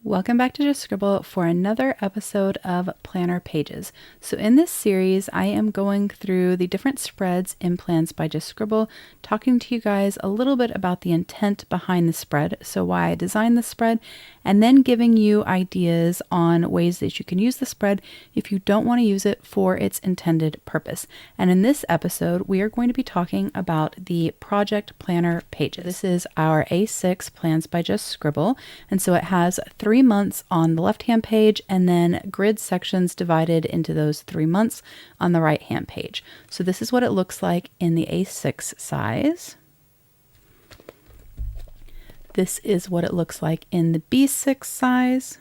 Welcome back to Just Scribble for another episode of Planner Pages. So in this series, I am going through the different spreads in Plans by Just Scribble, talking to you guys a little bit about the intent behind the spread, so why I designed the spread, and then giving you ideas on ways that you can use the spread if you don't want to use it for its intended purpose. And in this episode, we are going to be talking about the Project Planner Pages. This is our A6 Plans by Just Scribble, and so it has 3 months on the left-hand page and then grid sections divided into those 3 months on the right-hand page. So this is what it looks like in the A6 size. This is what it looks like in the B6 size.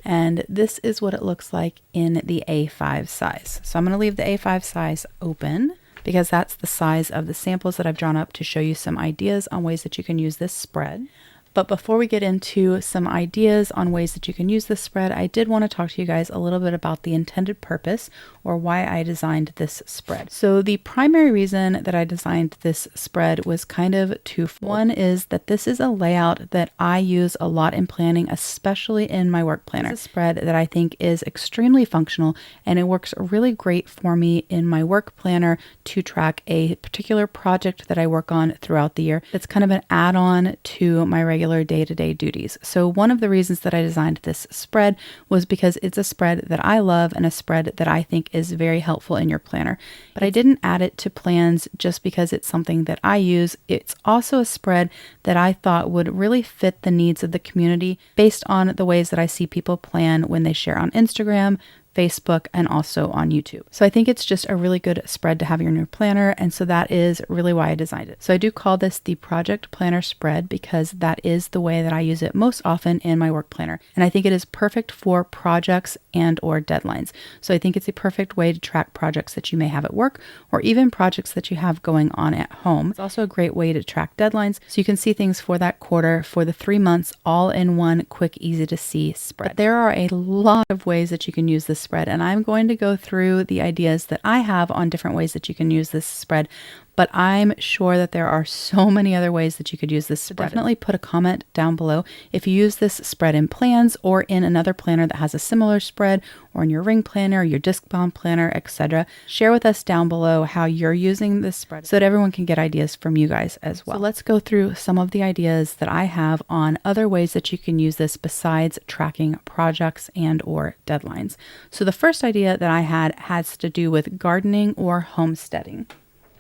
And this is what it looks like in the A5 size. So I'm going to leave the A5 size open because that's the size of the samples that I've drawn up to show you some ideas on ways that you can use this spread. But before we get into some ideas on ways that you can use this spread, I did want to talk to you guys a little bit about the intended purpose or why I designed this spread. So the primary reason that I designed this spread was kind of twofold. One is that this is a layout that I use a lot in planning, especially in my work planner. It's a spread that I think is extremely functional and it works really great for me in my work planner to track a particular project that I work on throughout the year. It's kind of an add-on to my regular day-to-day duties. So one of the reasons that I designed this spread was because it's a spread that I love and a spread that I think is very helpful in your planner. But I didn't add it to plans just because it's something that I use. It's also a spread that I thought would really fit the needs of the community based on the ways that I see people plan when they share on Instagram, Facebook, and also on YouTube. So I think it's just a really good spread to have in your planner, and so that is really why I designed it. So I do call this the Project Planner Spread because that is the way that I use it most often in my work planner. And I think it is perfect for projects and or deadlines. So I think it's a perfect way to track projects that you may have at work or even projects that you have going on at home. It's also a great way to track deadlines so you can see things for that quarter, for the 3 months, all in one quick, easy to see spread. But there are a lot of ways that you can use this spread, and I'm going to go through the ideas that I have on different ways that you can use this spread, but I'm sure that there are so many other ways that you could use this spread. Definitely put a comment down below if you use this spread in plans or in another planner that has a similar spread, or in your ring planner, your disc bound planner, etc. Share with us down below how you're using this spread so that everyone can get ideas from you guys as well. So let's go through some of the ideas that I have on other ways that you can use this besides tracking projects and or deadlines. So the first idea that I had has to do with gardening or homesteading.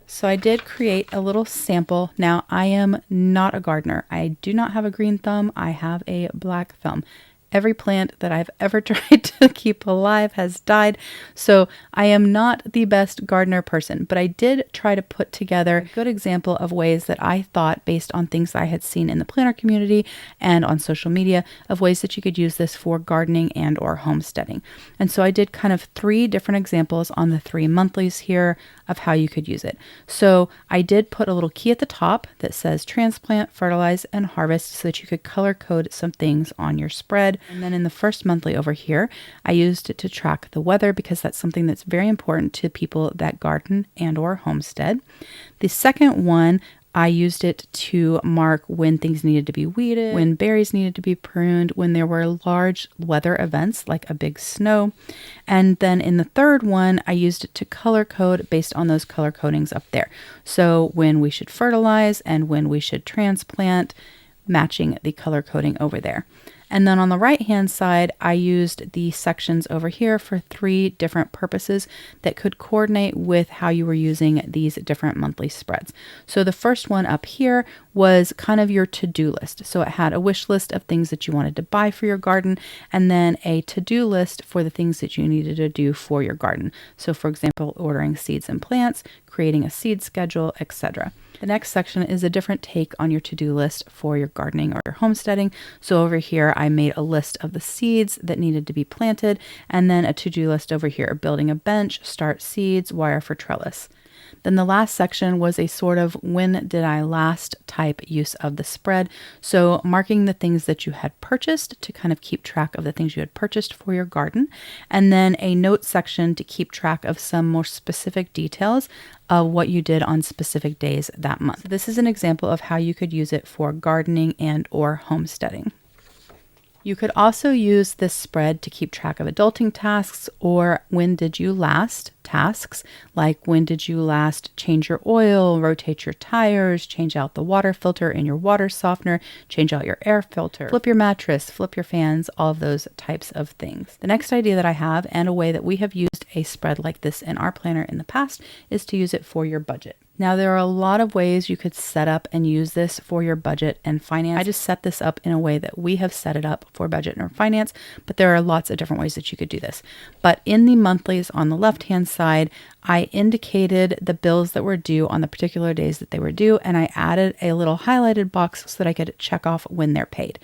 So I did create a little sample. Now, I am not a gardener. I do not have a green thumb. I have a black thumb. Every plant that I've ever tried to keep alive has died. So I am not the best gardener person, but I did try to put together a good example of ways that I thought, based on things I had seen in the planner community and on social media, of ways that you could use this for gardening and or homesteading. And so I did kind of 3 different examples on the 3 monthlies here of how you could use it. So I did put a little key at the top that says transplant, fertilize, and harvest so that you could color code some things on your spread. And then in the first monthly over here, I used it to track the weather because that's something that's very important to people that garden and or homestead. The second one, I used it to mark when things needed to be weeded, when berries needed to be pruned, when there were large weather events like a big snow. And then in the third one, I used it to color code based on those color codings up there. So when we should fertilize and when we should transplant, matching the color coding over there. And then on the right-hand side, I used the sections over here for 3 different purposes that could coordinate with how you were using these different monthly spreads. So the first one up here was kind of your to-do list. So it had a wish list of things that you wanted to buy for your garden, and then a to-do list for the things that you needed to do for your garden. So for example, ordering seeds and plants, creating a seed schedule, etc. The next section is a different take on your to-do list for your gardening or your homesteading. So over here, I made a list of the seeds that needed to be planted, and then a to-do list over here, building a bench, start seeds, wire for trellis. Then the last section was a sort of when did I last type use of the spread. So marking the things that you had purchased to kind of keep track of the things you had purchased for your garden. And then a note section to keep track of some more specific details of what you did on specific days that month. So this is an example of how you could use it for gardening and or homesteading. You could also use this spread to keep track of adulting tasks or when did you last tasks, like when did you last change your oil, rotate your tires, change out the water filter in your water softener, change out your air filter, flip your mattress, flip your fans, all of those types of things. The next idea that I have, and a way that we have used a spread like this in our planner in the past, is to use it for your budget. Now, there are a lot of ways you could set up and use this for your budget and finance. I just set this up in a way that we have set it up for budget and finance, but there are lots of different ways that you could do this. But in the monthlies on the left-hand side, I indicated the bills that were due on the particular days that they were due, and I added a little highlighted box so that I could check off when they're paid.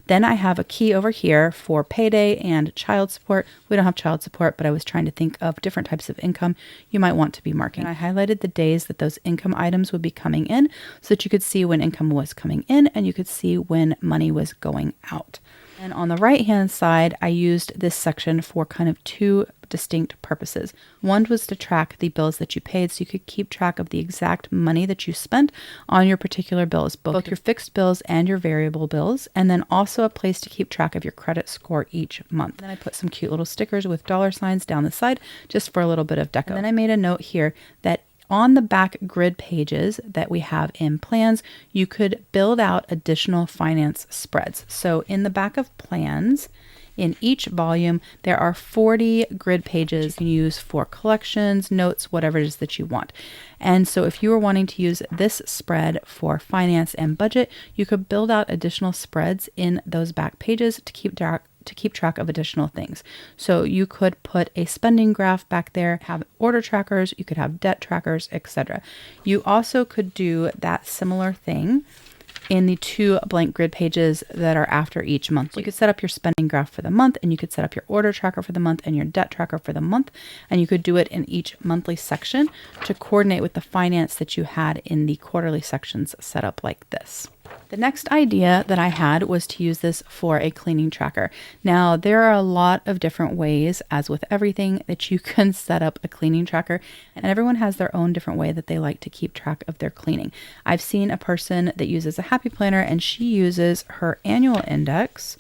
Then I have a key over here for payday and child support. We don't have child support, but I was trying to think of different types of income you might want to be marking. And I highlighted the days that those income items would be coming in so that you could see when income was coming in and you could see when money was going out. And on the right-hand side, I used this section for kind of two distinct purposes. One was to track the bills that you paid so you could keep track of the exact money that you spent on your particular bills, both your fixed bills and your variable bills, and then also a place to keep track of your credit score each month. Then I put some cute little stickers with dollar signs down the side just for a little bit of deco. And then I made a note here that on the back grid pages that we have in plans, you could build out additional finance spreads. So in the back of plans, in each volume, there are 40 grid pages you can use for collections, notes, whatever it is that you want. And so if you were wanting to use this spread for finance and budget, you could build out additional spreads in those back pages to keep track of additional things. So you could put a spending graph back there, have order trackers, you could have debt trackers, etc. You also could do that similar thing in the two blank grid pages that are after each month. So you could set up your spending graph for the month, and you could set up your order tracker for the month and your debt tracker for the month, and you could do it in each monthly section to coordinate with the finance that you had in the quarterly sections set up like this. The next idea that I had was to use this for a cleaning tracker. Now, there are a lot of different ways, as with everything, that you can set up a cleaning tracker, and everyone has their own different way that they like to keep track of their cleaning. I've seen a person that uses a Happy Planner, and she uses her annual index,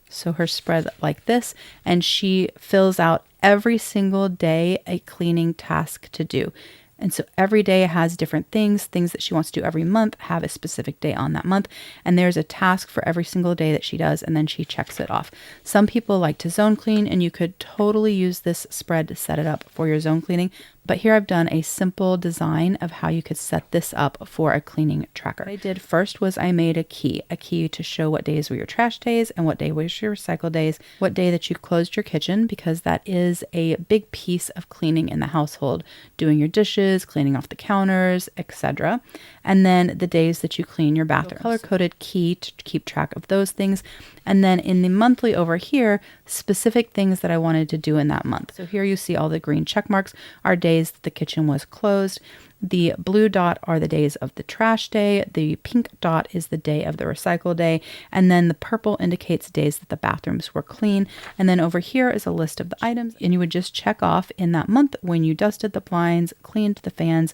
so her spread like this, and she fills out every single day a cleaning task to do. And so every day has different things that she wants to do every month have a specific day on that month. And there's a task for every single day that she does, and then she checks it off. Some people like to zone clean, and you could totally use this spread to set it up for your zone cleaning. But here I've done a simple design of how you could set this up for a cleaning tracker. What I did first was I made a key to show what days were your trash days and what day was your recycle days, what day that you closed your kitchen, because that is a big piece of cleaning in the household, doing your dishes, cleaning off the counters, etc. And then the days that you clean your bathroom. Color-coded key to keep track of those things. And then in the monthly over here, specific things that I wanted to do in that month. So here you see all the green check marks are days that the kitchen was closed. The blue dot are the days of the trash day. The pink dot is the day of the recycle day. And then the purple indicates days that the bathrooms were clean. And then over here is a list of the items. And you would just check off in that month when you dusted the blinds, cleaned the fans,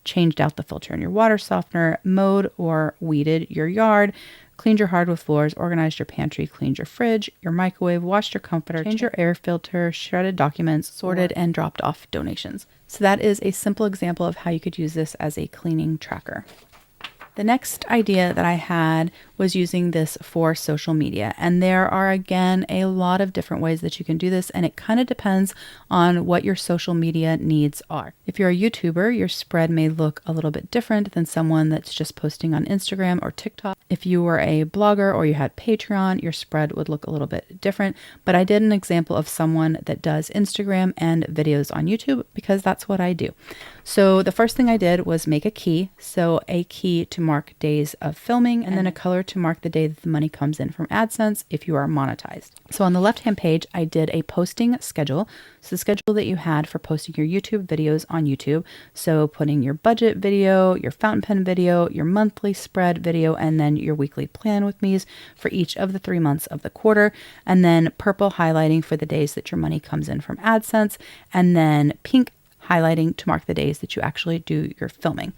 changed out the filter in your water softener, mowed or weeded your yard, cleaned your hardwood floors, organized your pantry, cleaned your fridge, your microwave, washed your comforter, changed your air filter, shredded documents, sorted and dropped off donations. So that is a simple example of how you could use this as a cleaning tracker. The next idea that I had was using this for social media. And there are, again, a lot of different ways that you can do this. And it kind of depends on what your social media needs are. If you're a YouTuber, your spread may look a little bit different than someone that's just posting on Instagram or TikTok. If you were a blogger or you had Patreon, your spread would look a little bit different. But I did an example of someone that does Instagram and videos on YouTube because that's what I do. So the first thing I did was make a key. So a key to mark days of filming, and then a color to mark the day that the money comes in from AdSense if you are monetized. So on the left-hand page, I did a posting schedule. So the schedule that you had for posting your YouTube videos on YouTube. So putting your budget video, your fountain pen video, your monthly spread video, and then your weekly plan with me's for each of the 3 months of the quarter. And then purple highlighting for the days that your money comes in from AdSense, and then pink highlighting to mark the days that you actually do your filming.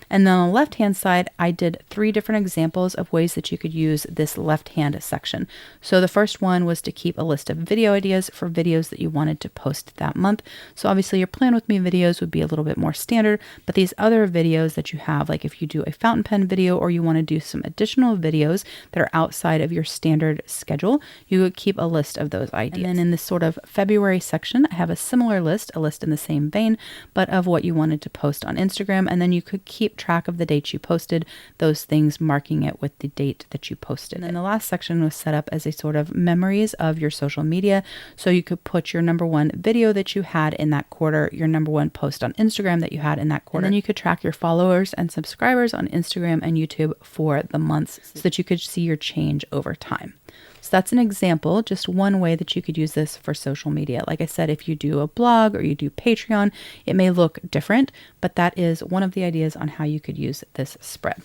And then on the left-hand side, I did 3 different examples of ways that you could use this left-hand section. So the first one was to keep a list of video ideas for videos that you wanted to post that month. So obviously your Plan With Me videos would be a little bit more standard, but these other videos that you have, like if you do a fountain pen video or you want to do some additional videos that are outside of your standard schedule, you would keep a list of those ideas. And then in this sort of February section, I have a similar list, a list in the same vein, but of what you wanted to post on Instagram. And then you could keep track of the dates you posted, those things marking it with the date that you posted. And then the last section was set up as a sort of memories of your social media. So you could put your #1 video that you had in that quarter, your #1 post on Instagram that you had in that quarter. And then you could track your followers and subscribers on Instagram and YouTube for the months so that you could see your change over time. So that's an example, just one way that you could use this for social media. Like I said, if you do a blog or you do Patreon, it may look different, but that is one of the ideas on how you could use this spread.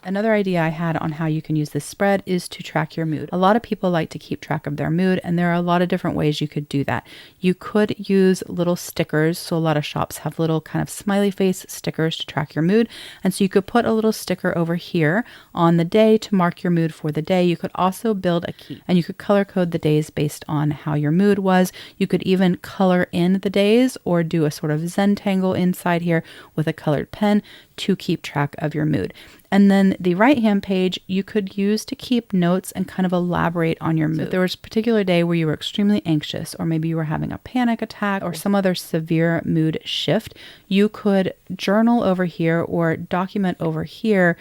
Another idea I had on how you can use this spread is to track your mood. A lot of people like to keep track of their mood, and there are a lot of different ways you could do that. You could use little stickers. So a lot of shops have little kind of smiley face stickers to track your mood. And so you could put a little sticker over here on the day to mark your mood for the day. You could also build a key, and you could color code the days based on how your mood was. You could even color in the days or do a sort of Zentangle inside here with a colored pen to keep track of your mood. And then the right-hand page, you could use to keep notes and kind of elaborate on your mood. So if there was a particular day where you were extremely anxious, or maybe you were having a panic attack or some other severe mood shift, you could journal over here or document over here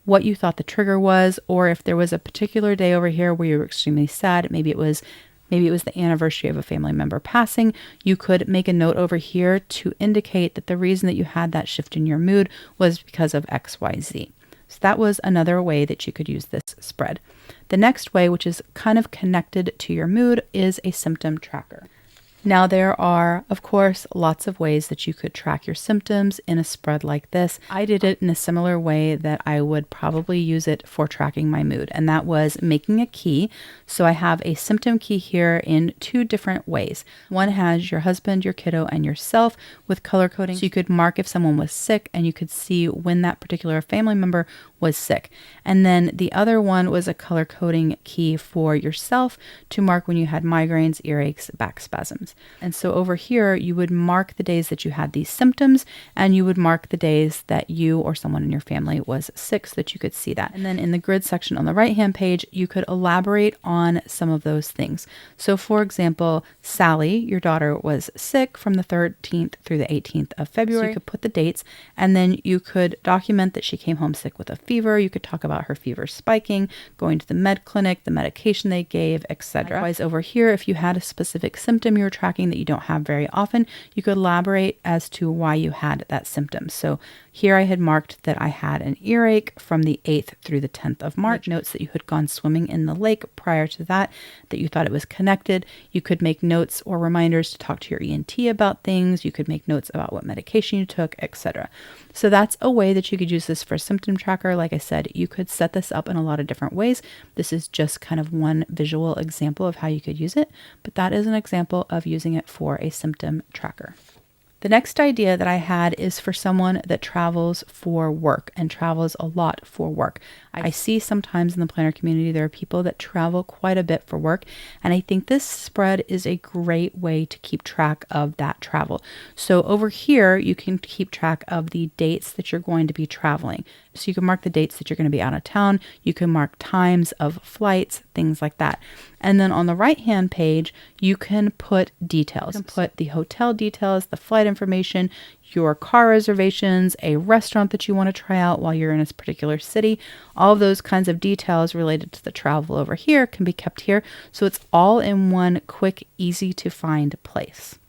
what you thought the trigger was, or if there was a particular day over here where you were extremely sad, maybe it was the anniversary of a family member passing, you could make a note over here to indicate that the reason that you had that shift in your mood was because of XYZ. So that was another way that you could use this spread. The next way, which is kind of connected to your mood, is a symptom tracker. Now, there are, of course, lots of ways that you could track your symptoms in a spread like this. I did it in a similar way that I would probably use it for tracking my mood, and that was making a key. So I have a symptom key here in 2 different ways. One has your husband, your kiddo, and yourself with color coding. So you could mark if someone was sick, and you could see when that particular family member was sick. And then the other one was a color coding key for yourself to mark when you had migraines, earaches, back spasms. And so over here, you would mark the days that you had these symptoms, and you would mark the days that you or someone in your family was sick so that you could see that. And then in the grid section on the right-hand page, you could elaborate on some of those things. So for example, Sally, your daughter, was sick from the 13th through the 18th of February. So you could put the dates, and then you could document that she came home sick with a fever. You could talk about her fever spiking, going to the med clinic, the medication they gave, etc. Likewise, over here, if you had a specific symptom you were tracking that you don't have very often, you could elaborate as to why you had that symptom. So here I had marked that I had an earache from the 8th through the 10th of March. Notes that you had gone swimming in the lake prior to that, that you thought it was connected. You could make notes or reminders to talk to your ENT about things. You could make notes about what medication you took, etc. So that's a way that you could use this for a symptom tracker. Like I said, you could set this up in a lot of different ways. This is just kind of one visual example of how you could use it, but that is an example of using it for a symptom tracker. The next idea that I had is for someone that travels for work and travels a lot for work. I see sometimes in the planner community, there are people that travel quite a bit for work. And I think this spread is a great way to keep track of that travel. So over here, you can keep track of the dates that you're going to be traveling. So you can mark the dates that you're going to be out of town. You can mark times of flights, things like that. And then on the right-hand page, you can put details. You can put the hotel details, the flight information, your car reservations, a restaurant that you want to try out while you're in a particular city. All of those kinds of details related to the travel over here can be kept here. So it's all in one quick, easy to find place.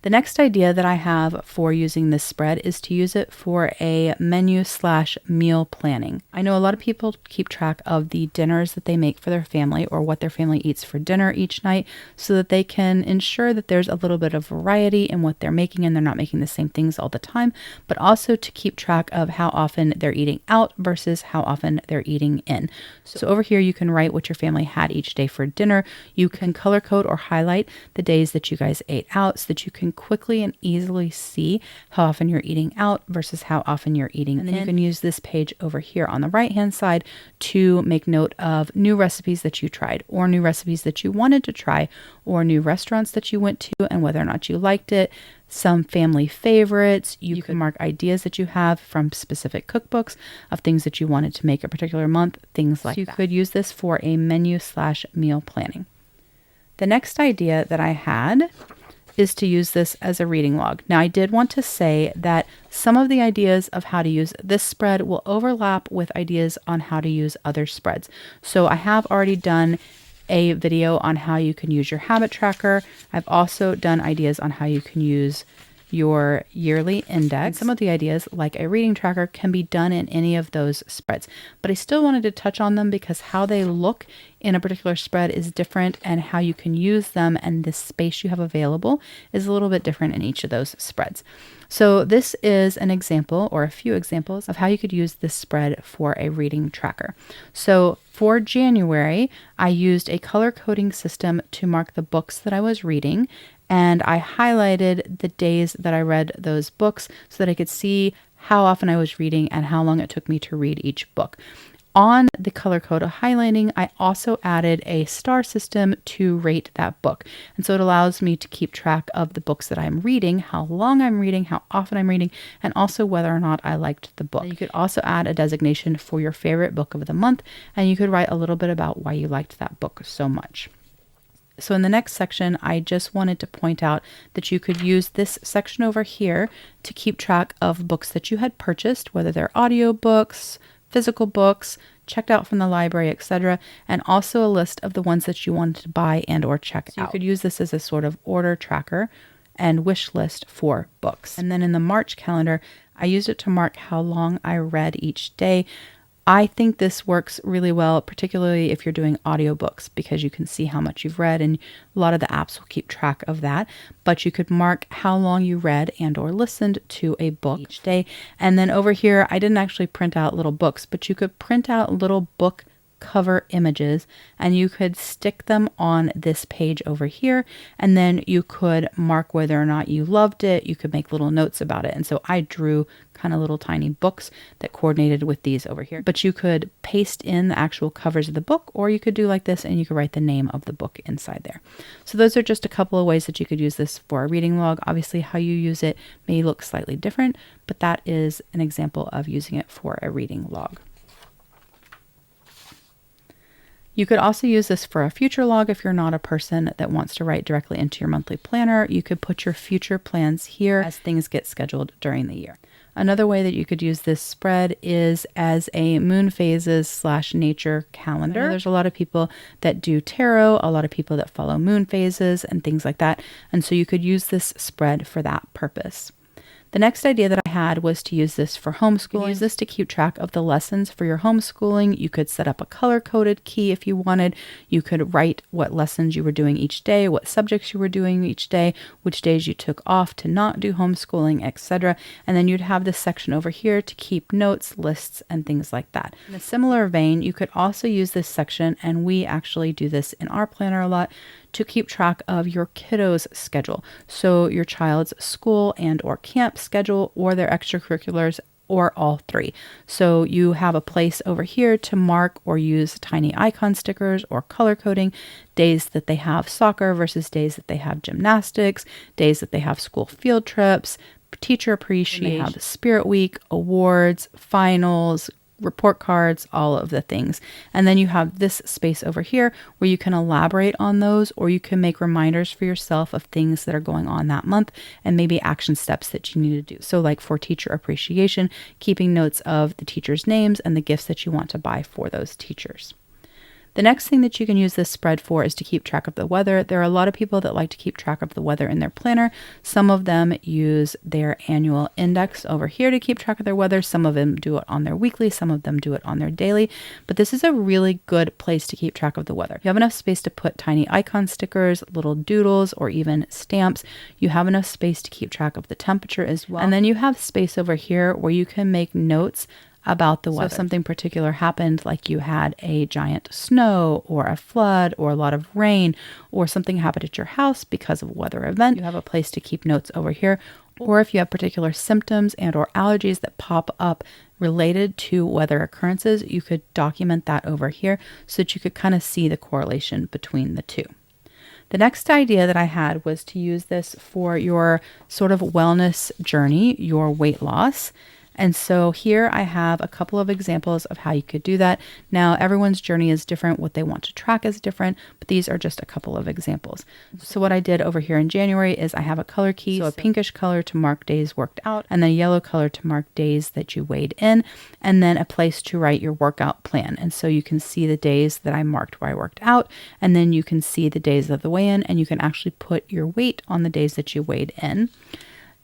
The next idea that I have for using this spread is to use it for a menu/meal planning. I know a lot of people keep track of the dinners that they make for their family or what their family eats for dinner each night so that they can ensure that there's a little bit of variety in what they're making and they're not making the same things all the time, but also to keep track of how often they're eating out versus how often they're eating in. So over here, you can write what your family had each day for dinner. You can color code or highlight the days that you guys ate out so that you can quickly and easily see how often you're eating out versus how often you're eating in. And then you can use this page over here on the right hand side to make note of new recipes that you tried or new recipes that you wanted to try or new restaurants that you went to and whether or not you liked it. Some family favorites. You can mark ideas that you have from specific cookbooks of things that you wanted to make a particular month, things like that. You could use this for a menu/meal planning. The next idea that I had is to use this as a reading log. Now, I did want to say that some of the ideas of how to use this spread will overlap with ideas on how to use other spreads. So I have already done a video on how you can use your habit tracker. I've also done ideas on how you can use your yearly index. And some of the ideas, like a reading tracker, can be done in any of those spreads. But I still wanted to touch on them because how they look in a particular spread is different and how you can use them and the space you have available is a little bit different in each of those spreads. So this is an example or a few examples of how you could use this spread for a reading tracker. So for January, I used a color coding system to mark the books that I was reading, and I highlighted the days that I read those books so that I could see how often I was reading and how long it took me to read each book. On the color code of highlighting, I also added a star system to rate that book. And so it allows me to keep track of the books that I'm reading, how long I'm reading, how often I'm reading, and also whether or not I liked the book. You could also add a designation for your favorite book of the month, and you could write a little bit about why you liked that book so much. So in the next section, I just wanted to point out that you could use this section over here to keep track of books that you had purchased, whether they're audiobooks, physical books, checked out from the library, etc., and also a list of the ones that you wanted to buy and or check out. You could use this as a sort of order tracker and wish list for books. And then in the March calendar, I used it to mark how long I read each day. I think this works really well, particularly if you're doing audiobooks, because you can see how much you've read and a lot of the apps will keep track of that. But you could mark how long you read and or listened to a book each day. And then over here, I didn't actually print out little books, but you could print out little book cover images and you could stick them on this page over here, and then you could mark whether or not you loved it. You could make little notes about it. And so I drew kind of little tiny books that coordinated with these over here, but you could paste in the actual covers of the book, or you could do like this and you could write the name of the book inside there. So those are just a couple of ways that you could use this for a reading log. Obviously how you use it may look slightly different, but that is an example of using it for a reading log. You could also use this for a future log if you're not a person that wants to write directly into your monthly planner. You could put your future plans here as things get scheduled during the year. Another way that you could use this spread is as a moon phases / nature calendar. There's a lot of people that do tarot, a lot of people that follow moon phases and things like that. And so you could use this spread for that purpose. The next idea that I had was to use this for homeschooling. Use this to keep track of the lessons for your homeschooling. You could set up a color-coded key if you wanted. You could write what lessons you were doing each day, what subjects you were doing each day, which days you took off to not do homeschooling, etc. And then you'd have this section over here to keep notes, lists, and things like that. In a similar vein, you could also use this section, and we actually do this in our planner a lot, to keep track of your kiddos' schedule. So your child's school and or camp schedule or their extracurriculars or all three. So you have a place over here to mark or use tiny icon stickers or color coding days that they have soccer versus days that they have gymnastics, days that they have school field trips, teacher appreciation, they have Spirit Week, awards, finals, report cards, all of the things. And then you have this space over here where you can elaborate on those, or you can make reminders for yourself of things that are going on that month and maybe action steps that you need to do. So like for teacher appreciation, keeping notes of the teachers' names and the gifts that you want to buy for those teachers. The next thing that you can use this spread for is to keep track of the weather. There are a lot of people that like to keep track of the weather in their planner. Some of them use their annual index over here to keep track of their weather. Some of them do it on their weekly, some of them do it on their daily, but this is a really good place to keep track of the weather. If you have enough space to put tiny icon stickers, little doodles, or even stamps, you have enough space to keep track of the temperature as well. And then you have space over here where you can make notes about the weather. So if something particular happened, like you had a giant snow or a flood or a lot of rain, or something happened at your house because of a weather event, you have a place to keep notes over here. Or if you have particular symptoms and or allergies that pop up related to weather occurrences, you could document that over here so that you could kind of see the correlation between the two. The next idea that I had was to use this for your sort of wellness journey, your weight loss. And so here I have a couple of examples of how you could do that. Now, everyone's journey is different. What they want to track is different, but these are just a couple of examples. So what I did over here in January is I have a color key, so a pinkish color to mark days worked out, and then a yellow color to mark days that you weighed in, and then a place to write your workout plan. And so you can see the days that I marked where I worked out, and then you can see the days of the weigh-in, and you can actually put your weight on the days that you weighed in.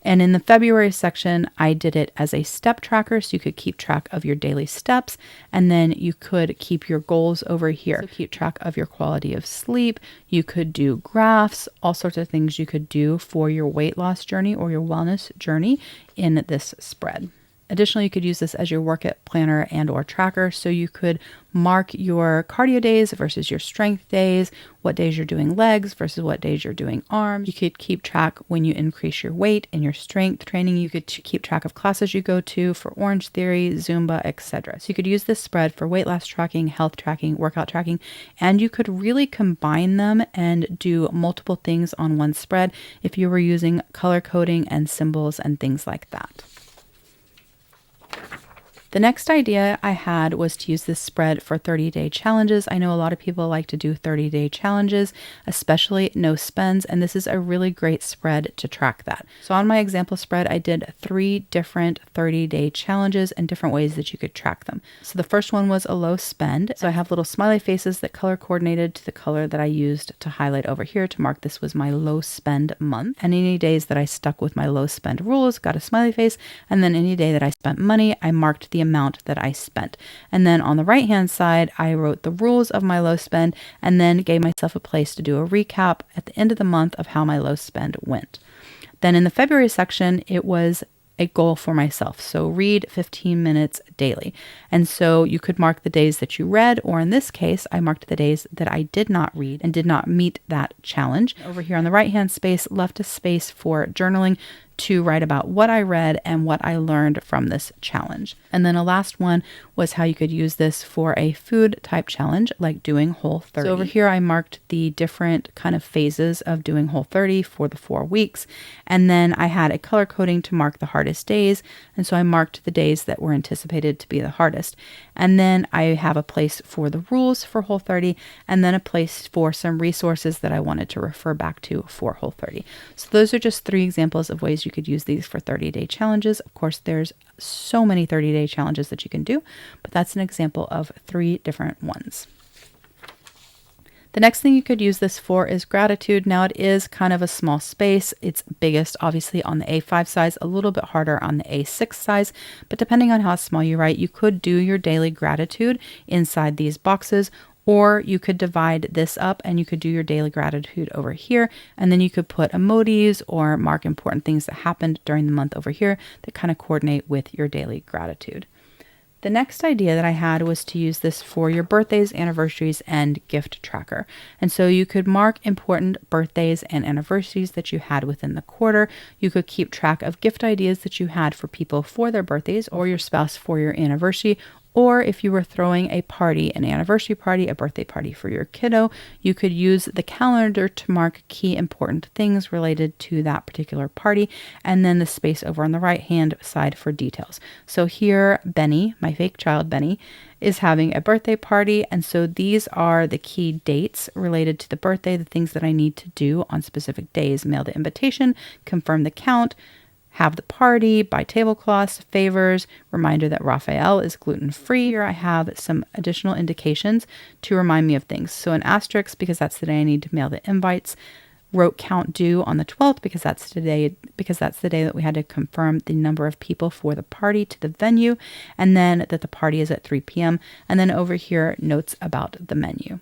And in the February section, I did it as a step tracker, so you could keep track of your daily steps, and then you could keep your goals over here. So keep track of your quality of sleep. You could do graphs, all sorts of things you could do for your weight loss journey or your wellness journey in this spread. Additionally, you could use this as your workout planner and or tracker. So you could mark your cardio days versus your strength days, what days you're doing legs versus what days you're doing arms. You could keep track when you increase your weight and your strength training. You could keep track of classes you go to for Orange Theory, Zumba, etc. So you could use this spread for weight loss tracking, health tracking, workout tracking, and you could really combine them and do multiple things on one spread if you were using color coding and symbols and things like that. The next idea I had was to use this spread for 30-day challenges. I know a lot of people like to do 30-day challenges, especially no spends, and this is a really great spread to track that. So on my example spread, I did 3 different 30-day challenges and different ways that you could track them. So the first one was a low spend. So I have little smiley faces that color coordinated to the color that I used to highlight over here to mark this was my low spend month. And any days that I stuck with my low spend rules got a smiley face, and then any day that I spent money, I marked the amount that I spent. And then on the right hand side, I wrote the rules of my low spend and then gave myself a place to do a recap at the end of the month of how my low spend went. Then in the February section, it was a goal for myself. So read 15 minutes daily. And so you could mark the days that you read, or in this case, I marked the days that I did not read and did not meet that challenge. Over here on the right hand space, left a space for journaling to write about what I read and what I learned from this challenge. And then a last one was how you could use this for a food type challenge, like doing Whole30. So over here, I marked the different kind of phases of doing Whole30 for the 4 weeks. And then I had a color coding to mark the hardest days. And so I marked the days that were anticipated to be the hardest. And then I have a place for the rules for Whole30, and then a place for some resources that I wanted to refer back to for Whole30. So those are just 3 examples of ways you could use these for 30-day challenges. Of course, there's so many 30-day challenges that you can do, but that's an example of 3 different ones. The next thing you could use this for is gratitude. Now it is kind of a small space. It's biggest obviously on the A5 size, a little bit harder on the A6 size, but depending on how small you write, you could do your daily gratitude inside these boxes, or you could divide this up and you could do your daily gratitude over here, and then you could put emojis or mark important things that happened during the month over here that kind of coordinate with your daily gratitude. The next idea that I had was to use this for your birthdays, anniversaries, and gift tracker. And so you could mark important birthdays and anniversaries that you had within the quarter. You could keep track of gift ideas that you had for people for their birthdays or your spouse for your anniversary. Or if you were throwing a party, an anniversary party, a birthday party for your kiddo, you could use the calendar to mark key important things related to that particular party, and then the space over on the right hand side for details. So here, Benny, my fake child Benny, is having a birthday party, and so these are the key dates related to the birthday, the things that I need to do on specific days: mail the invitation, confirm the count, have the party, buy tablecloths, favors, reminder that Raphael is gluten-free. Here I have some additional indications to remind me of things. So an asterisk because that's the day I need to mail the invites. Wrote count due on the 12th because that's the day that we had to confirm the number of people for the party to the venue, and then that the party is at 3 p.m. And then over here, notes about the menu.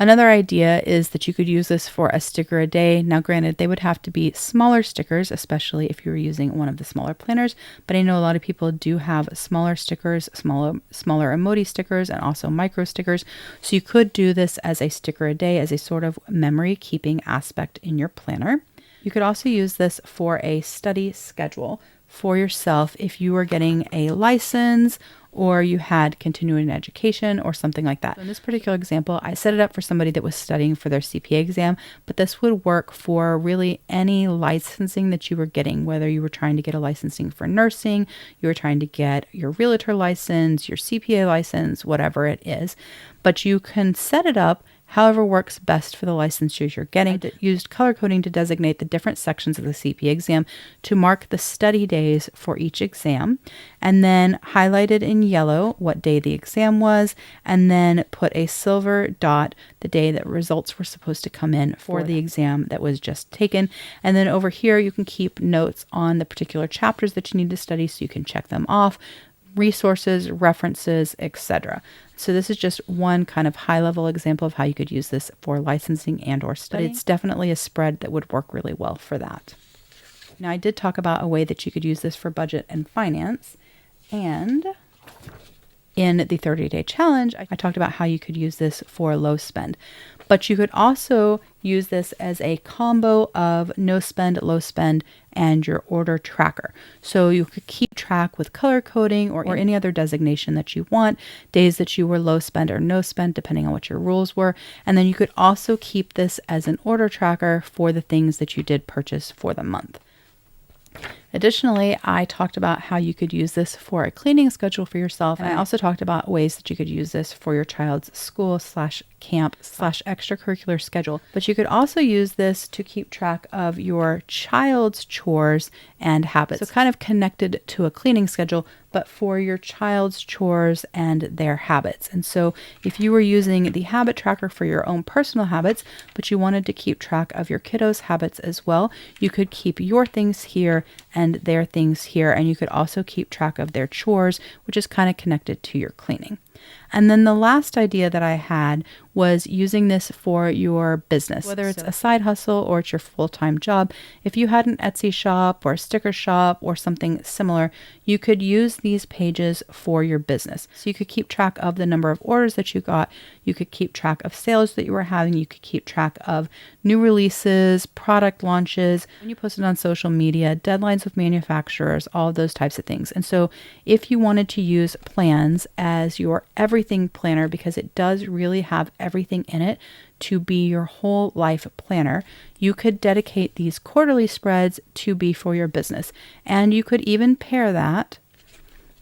Another idea is that you could use this for a sticker a day. Now, granted, they would have to be smaller stickers, especially if you were using one of the smaller planners, but I know a lot of people do have smaller stickers, smaller emoji stickers, and also micro stickers. So you could do this as a sticker a day as a sort of memory keeping aspect in your planner. You could also use this for a study schedule for yourself if you were getting a license or you had continuing education or something like that. So in this particular example, I set it up for somebody that was studying for their CPA exam, but this would work for really any licensing that you were getting, whether you were trying to get a licensing for nursing, you were trying to get your realtor license, your CPA license, whatever it is. But you can set it up however works best for the licensures you're getting. I used color coding to designate the different sections of the CPA exam to mark the study days for each exam, and then highlighted in yellow what day the exam was, and then put a silver dot the day that results were supposed to come in for the exam that was just taken. And then over here, you can keep notes on the particular chapters that you need to study so you can check them off, resources, references, etc. So this is just one kind of high-level example of how you could use this for licensing and or studying. But it's definitely a spread that would work really well for that. Now, I did talk about a way that you could use this for budget and finance, and in the 30-day challenge, I talked about how you could use this for low spend. But you could also use this as a combo of no spend, low spend, and your order tracker. So you could keep track with color coding or any other designation that you want, days that you were low spend or no spend, depending on what your rules were. And then you could also keep this as an order tracker for the things that you did purchase for the month. Additionally, I talked about how you could use this for a cleaning schedule for yourself. And I also talked about ways that you could use this for your child's school/camp/extracurricular schedule. But you could also use this to keep track of your child's chores and habits. So kind of connected to a cleaning schedule, but for your child's chores and their habits. And so if you were using the habit tracker for your own personal habits, but you wanted to keep track of your kiddos' habits as well, you could keep your things here and their things here. And you could also keep track of their chores, which is kind of connected to your cleaning. And then the last idea that I had was using this for your business, whether it's a side hustle or it's your full-time job. If you had an Etsy shop or a sticker shop or something similar, you could use these pages for your business. So you could keep track of the number of orders that you got. You could keep track of sales that you were having. You could keep track of new releases, product launches, when you posted on social media, deadlines with manufacturers, all of those types of things. And so if you wanted to use plans as your everything planner, because it does really have everything in it to be your whole life planner, you could dedicate these quarterly spreads to be for your business. And you could even pair that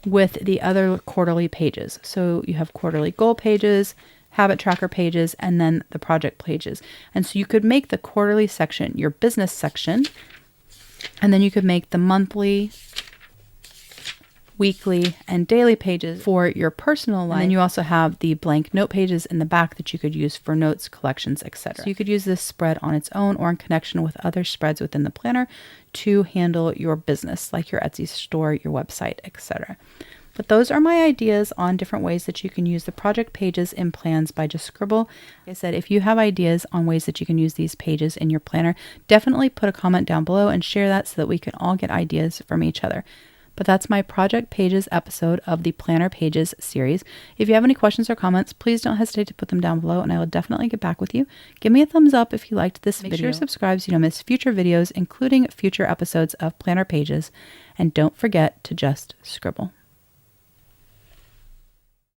with the other quarterly pages. So you have quarterly goal pages, habit tracker pages, and then the project pages. And so you could make the quarterly section your business section, and then you could make the monthly, weekly, and daily pages for your personal life. And then you also have the blank note pages in the back that you could use for notes, collections, etc. So you could use this spread on its own or in connection with other spreads within the planner to handle your business, like your Etsy store, your website, etc. But those are my ideas on different ways that you can use the project pages in plans by Just Scribble. Like I said, if you have ideas on ways that you can use these pages in your planner, definitely put a comment down below and share that so that we can all get ideas from each other. But that's my project pages episode of the Planner Pages series. If you have any questions or comments, please don't hesitate to put them down below and I will definitely get back with you. Give me a thumbs up if you liked this video. Make sure to subscribe so you don't miss future videos, including future episodes of Planner Pages. And don't forget to just scribble.